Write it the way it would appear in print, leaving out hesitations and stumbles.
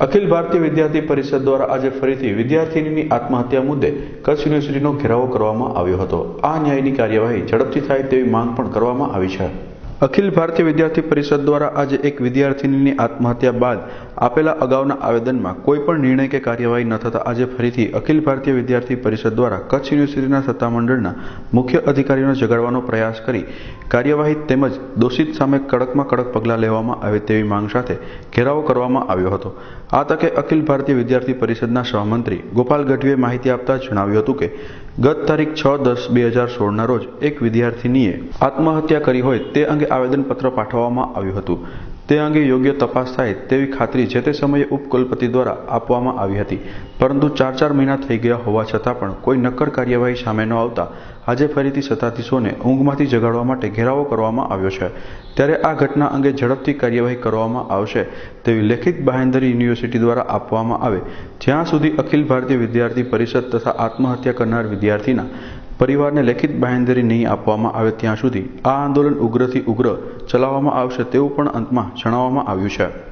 અખિલ ભારતીય વિદ્યાર્થી પરિષદ દ્વારા આજે ફરીથી વિદ્યાર્થીનીની આત્મહત્યા મુદ્દે કચ્છ યુનિવર્સિટીનો ઘેરાવો કરવામાં આવ્યો હતો। આ ન્યાયની કાર્યવાહી ઝડપથી થાય તેવી માંગ પણ કરવામાં આવી છે। અખિલ ભારતીય વિદ્યાર્થી પરિષદ દ્વારા આજે એક વિદ્યાર્થીનીની આત્મહત્યા બાદ આપેલા અગાઉના આવેદનમાં કોઈ પણ નિર્ણય કે કાર્યવાહી ન થતા આજે ફરીથી અખિલ ભારતીય વિદ્યાર્થી પરિષદ દ્વારા કચ્છ યુનિવર્સિટીના સત્તામંડળના મુખ્ય અધિકારીઓને જગાડવાનો પ્રયાસ કરી કાર્યવાહી તેમજ દોષિત સામે કડકમાં કડક પગલાં લેવામાં આવે તેવી માંગ સાથે ઘેરાવો કરવામાં આવ્યો હતો। આ તકે અખિલ ભારતીય વિદ્યાર્થી પરિષદના સહમંત્રી ગોપાલ ગઢવીએ માહિતી આપતા જણાવ્યું હતું કે ગત તારીખ 6/10/2016ના રોજ એક વિદ્યાર્થીનીએ આત્મહત્યા કરી હોય તે અંગે આવેદનપત્ર પાઠવવામાં આવ્યું હતું। તે અંગે યોગ્ય તપાસ થાય તેવી ખાતરી જે તે સમયે ઉપકુલપતિ દ્વારા આપવામાં આવી હતી, પરંતુ 4 મહિના થઈ ગયા હોવા છતાં પણ કોઈ નક્કર કાર્યવાહી સામે ન આવતા આજે ફરીથી સત્તાધીશોને ઊંઘમાંથી જગાડવા માટે ઘેરાવો કરવામાં આવ્યો છે। ત્યારે આ ઘટના અંગે ઝડપથી કાર્યવાહી કરવામાં આવશે તેવી લેખિત બાંહેધરી યુનિવર્સિટી દ્વારા આપવામાં આવે, જ્યાં સુધી અખિલ ભારતીય વિદ્યાર્થી પરિષદ તથા આત્મહત્યા કરનાર વિદ્યાર્થીના પરિવારને લેખિત બાંહેધરી નહીં આપવામાં આવે ત્યાં સુધી આ આંદોલન ઉગ્રથી ઉગ્ર ચલાવવામાં આવશે તેવું પણ અંતમાં જણાવવામાં આવ્યું છે।